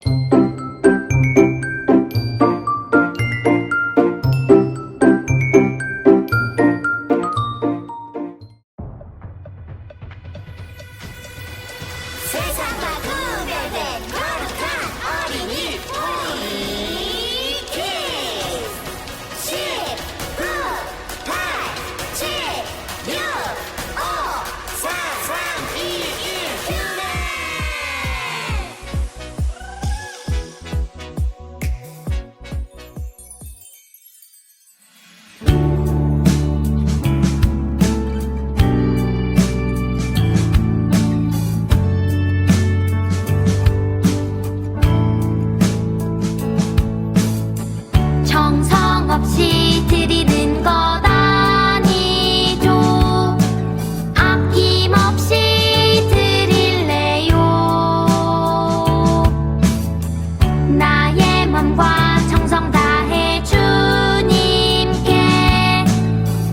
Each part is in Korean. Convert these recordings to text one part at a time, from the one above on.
세상과 구별된 거룩한 어린이 우리 키즈 10, 9, 8, 7, 6, 5, 4, 3, 2, 1 휴대 정성 없이 드리는 것 아니죠. 아낌없이 드릴래요. 나의 맘과 정성 다해 주님께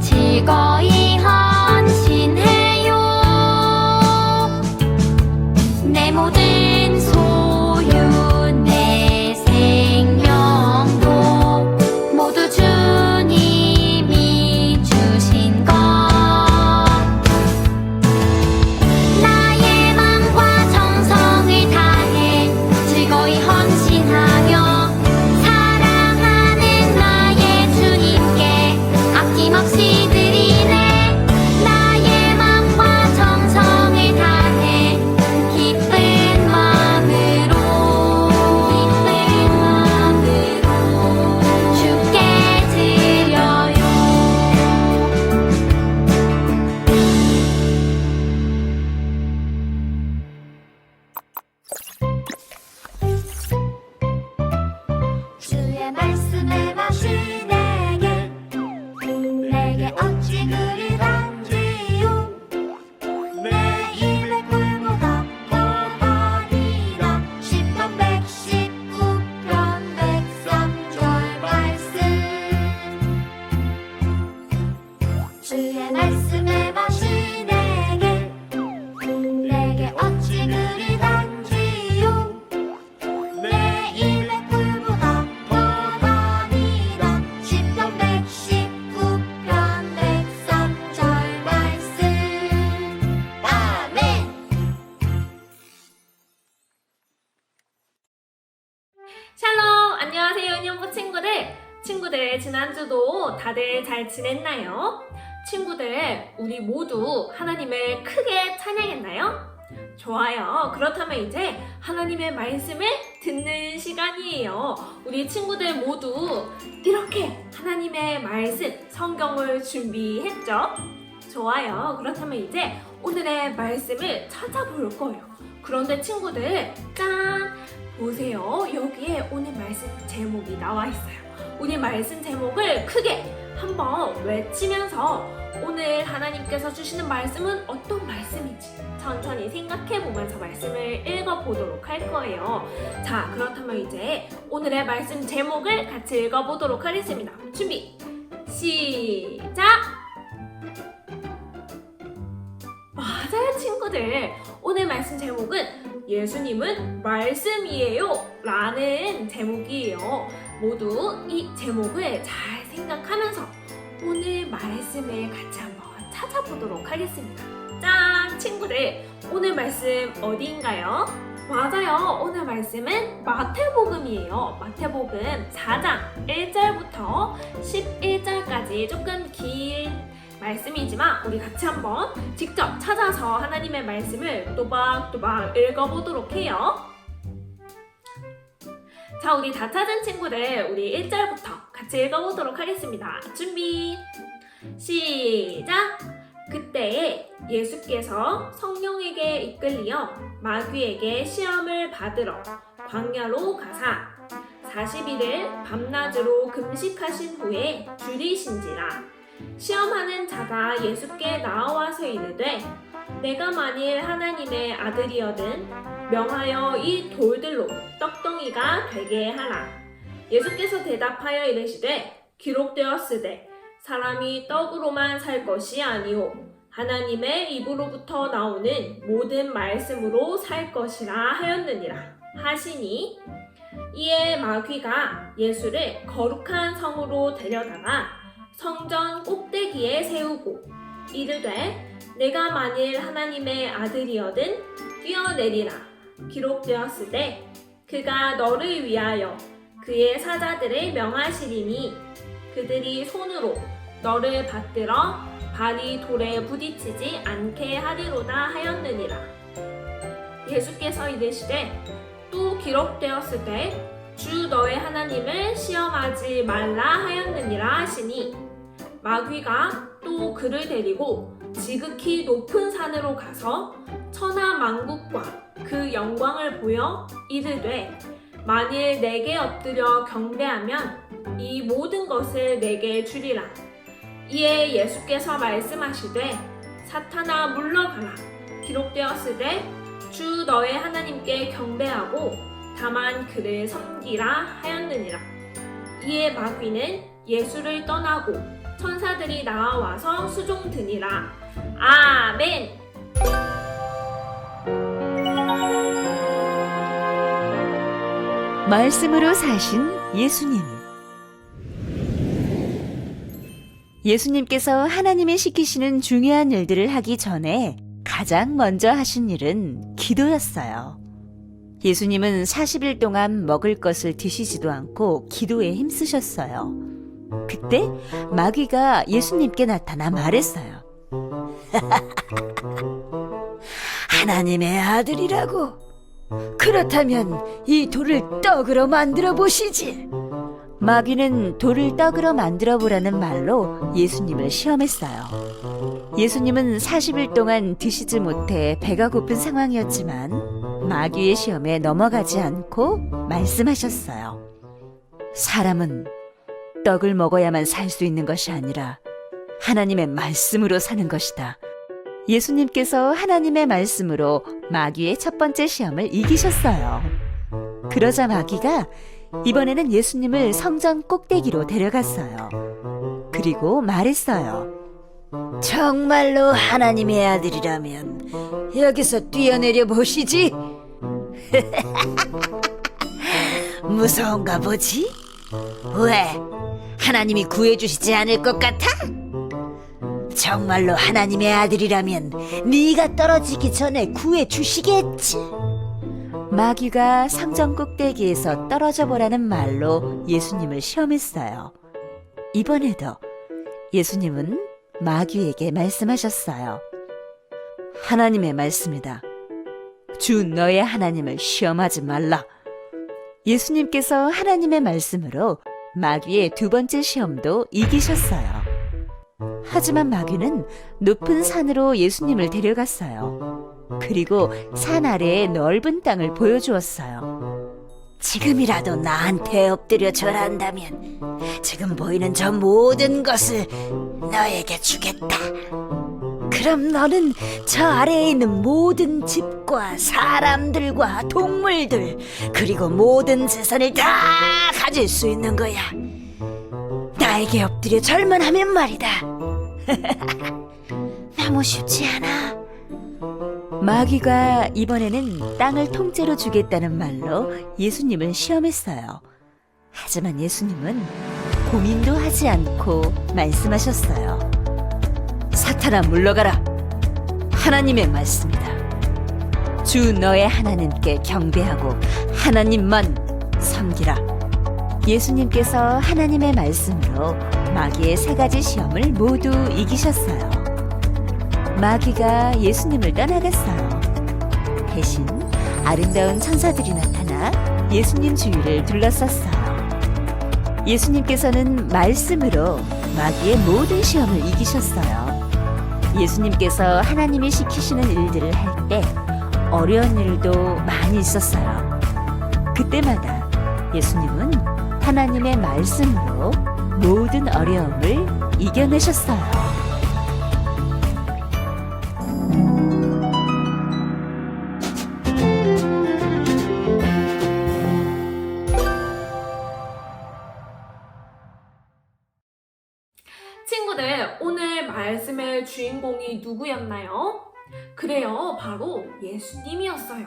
즐거이 헌신해요. 내 모든 소유 내 생명도 모두 주님이 주신 것 나의 맘과 정성을 다해 즐거이 헌신하며 사랑하는 나의 주님께 아낌없이 드리네. 나의 맘과 정성을 다해 기쁜 마음으로 주께 드려요. 주의 말씀에 맛이 내게 어찌 그리 단지요. 내 입에 꿀보다 더하리라. 시편 119편 103절 말씀. 주의 말씀에 맛이 내게 어찌 그리 단지요. 내 입에 꿀보다 더하리라. 시편 119편 103절 말씀. 아멘. 샬롬! 안녕하세요, 은연부 친구들! 친구들, 지난주도 다들 잘 지냈나요? 친구들, 우리 모두 하나님을 크게 찬양했나요? 좋아요. 그렇다면 이제 하나님의 말씀을 듣는 시간이에요. 우리 친구들 모두 이렇게 하나님의 말씀, 성경을 준비했죠? 좋아요. 그렇다면 이제 오늘의 말씀을 찾아볼 거예요. 그런데 친구들, 짠! 보세요. 여기에 오늘 말씀 제목이 나와 있어요. 오늘 말씀 제목을 크게 한번 외치면서 오늘 하나님께서 주시는 말씀은 어떤 말씀인지 천천히 생각해 보면서 말씀을 읽어보도록 할 거예요. 자, 그렇다면 이제 오늘의 말씀 제목을 같이 읽어보도록 하겠습니다. 준비, 시작! 맞아요, 친구들. 오늘 말씀 제목은 예수님은 말씀이에요 라는 제목이에요. 모두 이 제목을 잘 생각하면서 오늘 말씀을 같이 한번 찾아보도록 하겠습니다. 짠! 친구들, 오늘 말씀 어디인가요? 맞아요. 오늘 말씀은 마태복음이에요. 마태복음 4장 1절부터 11절까지 조금 긴 말씀이지만 우리 같이 한번 직접 찾아서 하나님의 말씀을 또박또박 읽어보도록 해요. 자, 우리 다 찾은 친구들, 우리 1절부터 같이 읽어보도록 하겠습니다. 준비, 시작! 그때에 예수께서 성령에게 이끌리어 마귀에게 시험을 받으러 광야로 가사 40일을 밤낮으로 금식하신 후에 줄이신지라. 시험하는 자가 예수께 나와서 이르되 내가 만일 하나님의 아들이거든 명하여 이 돌들로 떡덩이가 되게 하라. 예수께서 대답하여 이르시되 기록되었으되 사람이 떡으로만 살 것이 아니오 하나님의 입으로부터 나오는 모든 말씀으로 살 것이라 하였느니라. 하시니 이에 마귀가 예수를 거룩한 성으로 데려다가 성전 꼭대기에 세우고 이르되 내가 만일 하나님의 아들이거든 뛰어내리라 기록되었으되 그가 너를 위하여 그의 사자들을 명하시리니 그들이 손으로 너를 받들어 발이 돌에 부딪히지 않게 하리로다 하였느니라. 예수께서 이르시되 또 기록되었을 때 주 너의 하나님을 시험하지 말라 하였느니라 하시니 마귀가 또 그를 데리고 지극히 높은 산으로 가서 천하 만국과 그 영광을 보여 이르되 만일 내게 엎드려 경배하면 이 모든 것을 내게 주리라. 이에 예수께서 말씀하시되 사탄아 물러가라 기록되었으되 주 너의 하나님께 경배하고 다만 그를 섬기라 하였느니라. 이에 마귀는 예수를 떠나고 천사들이 나와서 수종드니라. 아멘. 말씀으로 사신 예수님. 예수님께서 하나님이 시키시는 중요한 일들을 하기 전에 가장 먼저 하신 일은 기도였어요. 예수님은 40일 동안 먹을 것을 드시지도 않고 기도에 힘쓰셨어요. 그때 마귀가 예수님께 나타나 말했어요. 하나님의 아들이라고? 그렇다면 이 돌을 떡으로 만들어 보시지. 마귀는 돌을 떡으로 만들어 보라는 말로 예수님을 시험했어요. 예수님은 40일 동안 드시지 못해 배가 고픈 상황이었지만 마귀의 시험에 넘어가지 않고 말씀하셨어요. 사람은 떡을 먹어야만 살 수 있는 것이 아니라 하나님의 말씀으로 사는 것이다. 예수님께서 하나님의 말씀으로 마귀의 첫 번째 시험을 이기셨어요. 그러자 마귀가 이번에는 예수님을 성전 꼭대기로 데려갔어요. 그리고 말했어요. 정말로 하나님의 아들이라면 여기서 뛰어내려 보시지. 무서운가 보지? 왜? 하나님이 구해주시지 않을 것 같아? 정말로 하나님의 아들이라면 네가 떨어지기 전에 구해주시겠지. 마귀가 성전 꼭대기에서 떨어져 보라는 말로 예수님을 시험했어요. 이번에도 예수님은 마귀에게 말씀하셨어요. 하나님의 말씀이다. 주 너의 하나님을 시험하지 말라. 예수님께서 하나님의 말씀으로 마귀의 두 번째 시험도 이기셨어요. 하지만 마귀는 높은 산으로 예수님을 데려갔어요. 그리고 산 아래의 넓은 땅을 보여주었어요. 지금이라도 나한테 엎드려 절한다면 지금 보이는 저 모든 것을 너에게 주겠다. 그럼 너는 저 아래에 있는 모든 집과 사람들과 동물들 그리고 모든 재산을 다 가질 수 있는 거야. 나에게 엎드려 절만 하면 말이다. 너무 쉽지 않아. 마귀가 이번에는 땅을 통째로 주겠다는 말로 예수님을 시험했어요. 하지만 예수님은 고민도 하지 않고 말씀하셨어요. 사탄아 물러가라. 하나님의 말씀이다. 주 너의 하나님께 경배하고 하나님만 섬기라. 예수님께서 하나님의 말씀으로 마귀의 세 가지 시험을 모두 이기셨어요. 마귀가 예수님을 떠나갔어요. 대신 아름다운 천사들이 나타나 예수님 주위를 둘러쌌어요. 예수님께서는 말씀으로 마귀의 모든 시험을 이기셨어요. 예수님께서 하나님이 시키시는 일들을 할 때 어려운 일도 많이 있었어요. 그때마다 예수님은 하나님의 말씀으로 모든 어려움을 이겨내셨어요. 친구들, 오늘 말씀의 주인공이 누구였나요? 그래요, 바로 예수님이었어요.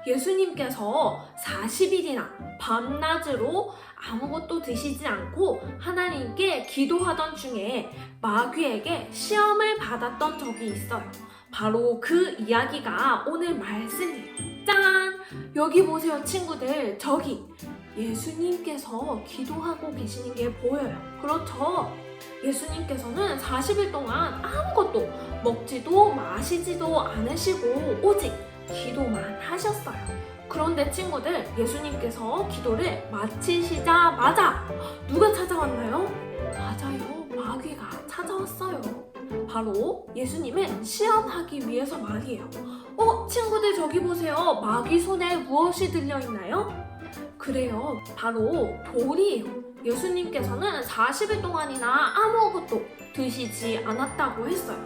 예수님께서 40일이나 밤낮으로 아무것도 드시지 않고 하나님께 기도하던 중에 마귀에게 시험을 받았던 적이 있어요. 바로 그 이야기가 오늘 말씀이에요. 짠! 여기 보세요, 친구들. 저기 예수님께서 기도하고 계시는 게 보여요. 그렇죠? 예수님께서는 40일 동안 아무것도 먹지도 마시지도 않으시고 오직 기도만 하셨어요. 그런데 친구들, 예수님께서 기도를 마치시자마자 누가 찾아왔나요? 맞아요, 마귀가 찾아왔어요. 바로 예수님을 시험하기 위해서 말이에요. 친구들 저기 보세요. 마귀 손에 무엇이 들려있나요? 그래요, 바로 돌이에요. 예수님께서는 40일 동안이나 아무것도 드시지 않았다고 했어요.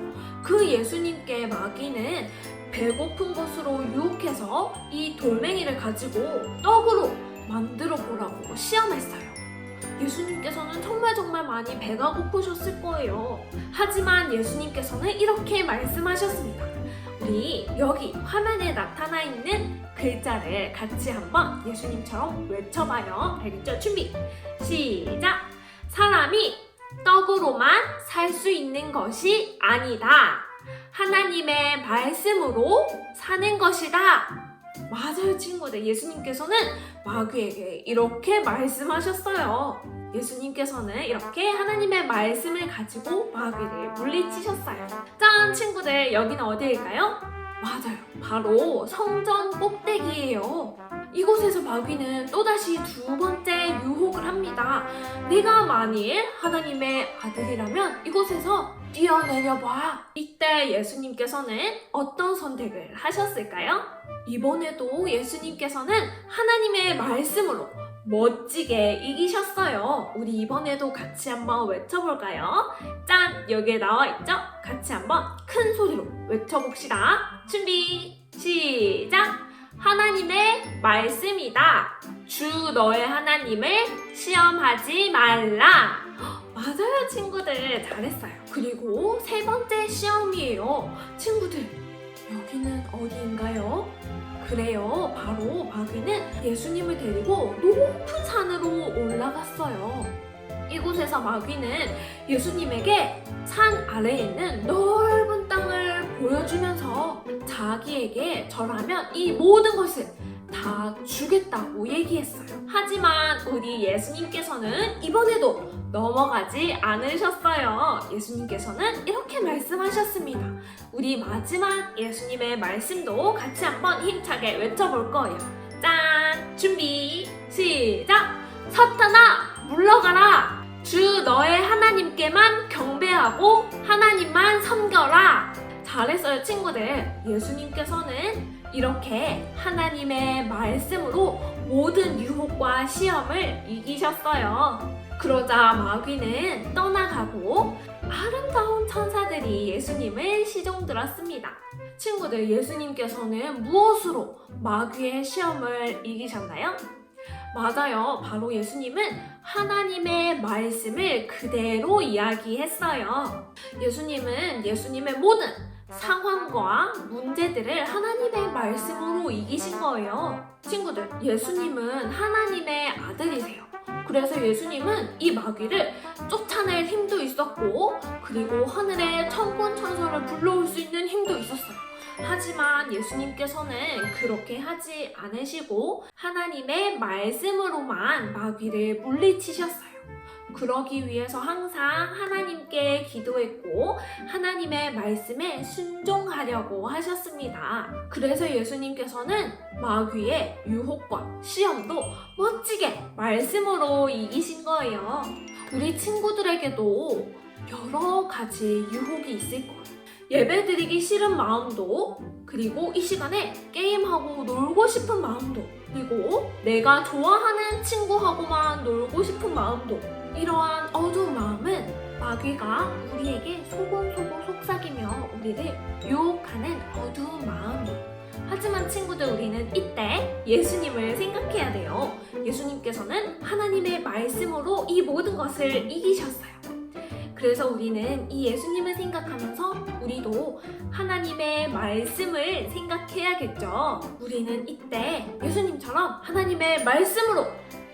그 예수님께 마귀는 배고픈 것으로 유혹해서 이 돌멩이를 가지고 떡으로 만들어 보라고 시험했어요. 예수님께서는 정말 많이 배가 고프셨을 거예요. 하지만 예수님께서는 이렇게 말씀하셨습니다. 우리 여기 화면에 나타나 있는 글자를 같이 한번 예수님처럼 외쳐봐요. 알겠죠? 준비! 시작! 사람이 떡으로만 살 수 있는 것이 아니다. 하나님의 말씀으로 사는 것이다. 맞아요, 친구들. 예수님께서는 마귀에게 이렇게 말씀하셨어요. 예수님께서는 이렇게 하나님의 말씀을 가지고 마귀를 물리치셨어요. 짠, 친구들. 여기는 어디일까요? 맞아요, 바로 성전 꼭대기예요. 이곳에서 마귀는 또다시 두 번째 유혹을 합니다. 네가 만일 하나님의 아들이라면 이곳에서 뛰어내려봐. 이때 예수님께서는 어떤 선택을 하셨을까요? 이번에도 예수님께서는 하나님의 말씀으로 멋지게 이기셨어요. 우리 이번에도 같이 한번 외쳐볼까요? 짠! 여기에 나와있죠? 같이 한번 큰 소리로 외쳐봅시다. 준비! 시작! 하나님의 말씀이다. 주 너의 하나님을 시험하지 말라. 맞아요, 친구들. 잘했어요. 그리고 세 번째 시험이에요. 친구들, 여기는 어디인가요? 그래요, 바로 마귀는 예수님을 데리고 높은 산으로 올라갔어요. 이곳에서 마귀는 예수님에게 산 아래에 있는 넓은 땅을 보여주면서 자기에게 절하면 이 모든 것을 다 주겠다고 얘기했어요. 하지만 우리 예수님께서는 이번에도 넘어가지 않으셨어요. 예수님께서는 이렇게 말씀하셨습니다. 우리 마지막 예수님의 말씀도 같이 한번 힘차게 외쳐볼 거예요. 짠! 준비! 시작! 사탄아! 물러가라! 주 너의 하나님께만 경배하고 하나님만 섬겨라! 잘했어요, 친구들. 예수님께서는 이렇게 하나님의 말씀으로 모든 유혹과 시험을 이기셨어요. 그러자 마귀는 떠나가고 아름다운 천사들이 예수님을 시종들었습니다. 친구들, 예수님께서는 무엇으로 마귀의 시험을 이기셨나요? 맞아요. 바로 예수님은 하나님의 말씀을 그대로 이야기했어요. 예수님은 예수님의 모든 상황과 문제들을 하나님의 말씀으로 이기신 거예요. 친구들, 예수님은 하나님의 아들이세요. 그래서 예수님은 이 마귀를 쫓아낼 힘도 있었고, 그리고 하늘에 천군 천사를 불러올 수 있는 힘도 있었어요. 하지만 예수님께서는 그렇게 하지 않으시고 하나님의 말씀으로만 마귀를 물리치셨어요. 그러기 위해서 항상 하나님께 기도했고 하나님의 말씀에 순종하려고 하셨습니다. 그래서 예수님께서는 마귀의 유혹과 시험도 멋지게 말씀으로 이기신 거예요. 우리 친구들에게도 여러 가지 유혹이 있을 거예요. 예배드리기 싫은 마음도, 그리고 이 시간에 게임하고 놀고 싶은 마음도, 그리고 내가 좋아하는 친구하고만 놀고 싶은 마음도, 이러한 어두운 마음은 마귀가 우리에게 소곤소곤 속삭이며 우리를 유혹하는 어두운 마음이에요. 하지만 친구들, 우리는 이때 예수님을 생각해야 돼요. 예수님께서는 하나님의 말씀으로 이 모든 것을 이기셨어요. 그래서 우리는 이 예수님을 생각하면서 우리 우리도 하나님의 말씀을 생각해야겠죠. 우리는 이때 예수님처럼 하나님의 말씀으로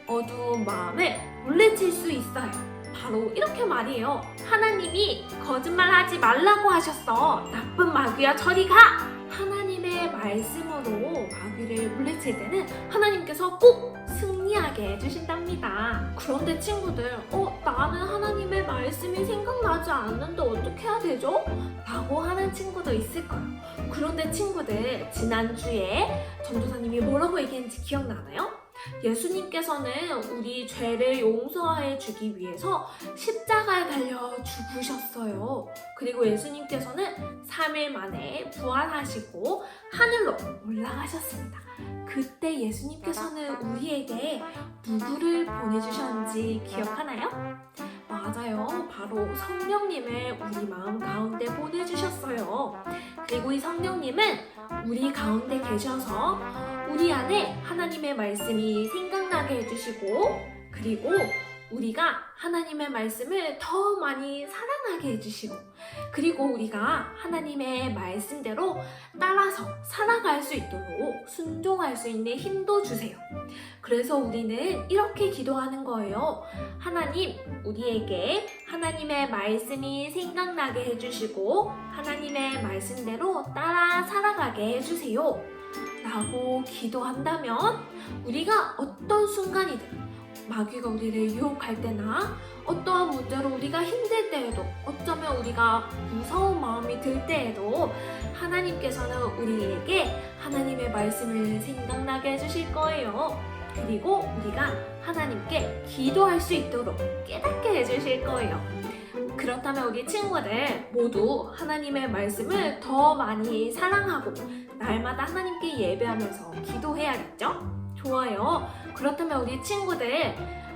어두운 마음을 물리칠 수 있어요. 바로 이렇게 말이에요. 하나님이 거짓말하지 말라고 하셨어. 나쁜 마귀야, 저리 가! 하나님의 말씀으로 마귀를 물리칠 때는 하나님께서 꼭 승리하게 해주신답니다. 그런데 친구들, 나는 하나님의 말씀이 생각나지 않는데 어떻게 해야 되죠? 라고 하는 친구도 있을 거예요. 그런데 친구들, 지난주에 전도사님이 뭐라고 얘기했는지 기억나나요? 예수님께서는 우리 죄를 용서해 주기 위해서 십자가에 달려 죽으셨어요. 그리고 예수님께서는 3일 만에 부활하시고 하늘로 올라가셨습니다. 그때 예수님께서는 우리에게 누구를 보내주셨는지 기억하나요? 맞아요. 바로 성령님을 우리 마음 가운데 보내주셨어요. 그리고 이 성령님은 우리 가운데 계셔서 우리 안에 하나님의 말씀이 생각나게 해주시고, 그리고 우리가 하나님의 말씀을 더 많이 사랑하게 해주시고, 그리고 우리가 하나님의 말씀대로 따라서 살아갈 수 있도록 순종할 수 있는 힘도 주세요. 그래서 우리는 이렇게 기도하는 거예요. 하나님, 우리에게 하나님의 말씀이 생각나게 해주시고 하나님의 말씀대로 따라 살아가게 해주세요 라고 기도한다면 우리가 어떤 순간이든 마귀가 우리를 유혹할 때나 어떠한 문제로 우리가 힘들 때에도, 어쩌면 우리가 무서운 마음이 들 때에도 하나님께서는 우리에게 하나님의 말씀을 생각나게 해주실 거예요. 그리고 우리가 하나님께 기도할 수 있도록 깨닫게 해주실 거예요. 그렇다면 우리 친구들 모두 하나님의 말씀을 더 많이 사랑하고 날마다 하나님께 예배하면서 기도해야겠죠? 좋아요. 그렇다면 우리 친구들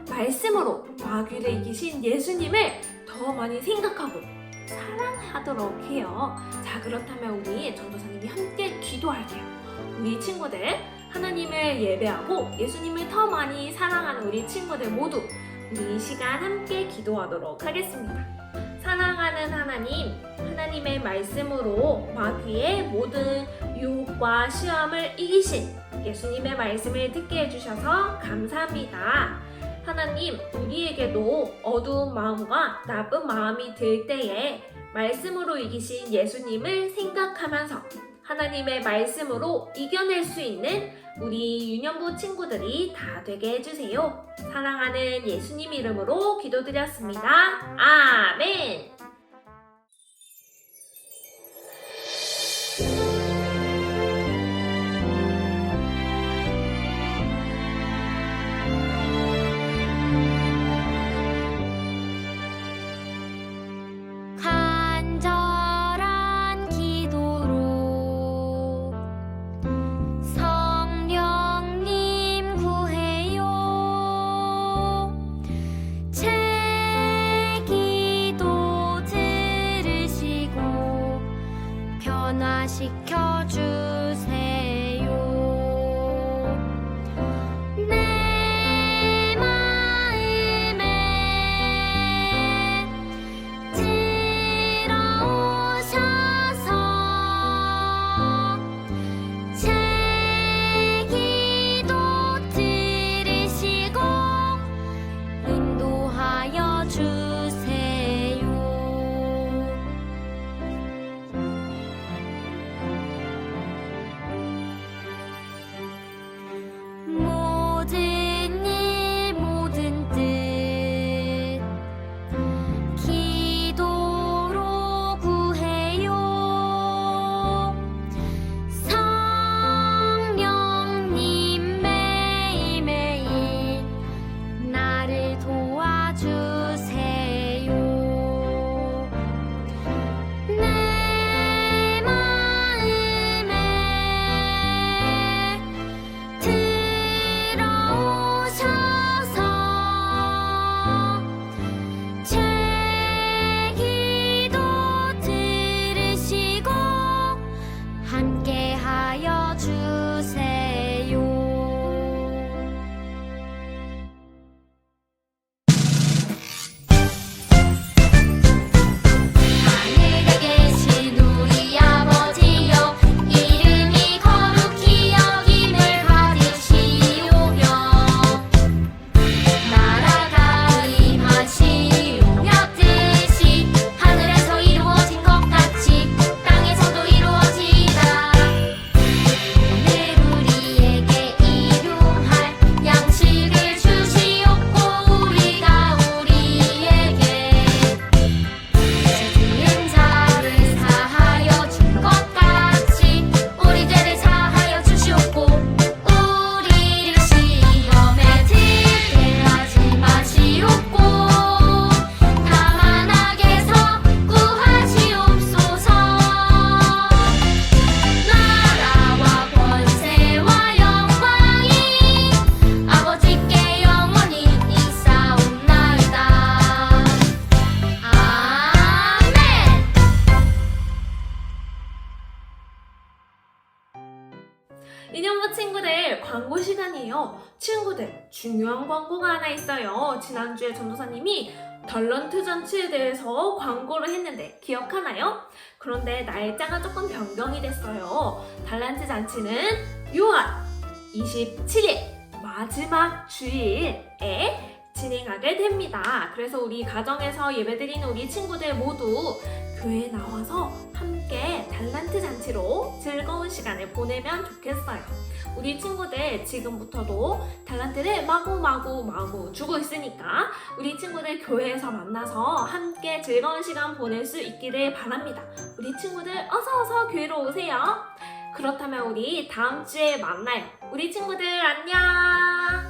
말씀으로 마귀를 이기신 예수님을 더 많이 생각하고 사랑하도록 해요. 자, 그렇다면 우리 전도사님이 함께 기도할게요. 우리 친구들 하나님을 예배하고 예수님을 더 많이 사랑하는 우리 친구들 모두 우리 이 시간 함께 기도하도록 하겠습니다. 사랑하는 하나님, 하나님의 말씀으로 마귀의 모든 유혹과 시험을 이기신 예수님의 말씀을 듣게 해주셔서 감사합니다. 하나님, 우리에게도 어두운 마음과 나쁜 마음이 들 때에 말씀으로 이기신 예수님을 생각하면서 하나님의 말씀으로 이겨낼 수 있는 우리 유년부 친구들이 다 되게 해주세요. 사랑하는 예수님 이름으로 기도드렸습니다. 아멘! 간절한 기도로 성령님 구해요. 제 기도 인형부 친구들, 광고 시간이에요. 친구들, 중요한 광고가 하나 있어요. 지난주에 전도사님이 탤런트 잔치에 대해서 광고를 했는데 기억하나요? 그런데 날짜가 조금 변경이 됐어요. 탤런트 잔치는 6월 27일 마지막 주일에 진행하게 됩니다. 그래서 우리 가정에서 예배드리는 우리 친구들 모두 교회에 나와서 함께 탤런트 잔치로 즐거운 시간을 보내면 좋겠어요. 우리 친구들 지금부터도 탤런트를 마구 주고 있으니까 우리 친구들 교회에서 만나서 함께 즐거운 시간 보낼 수 있기를 바랍니다. 우리 친구들 어서 교회로 오세요. 그렇다면 우리 다음 주에 만나요. 우리 친구들 안녕!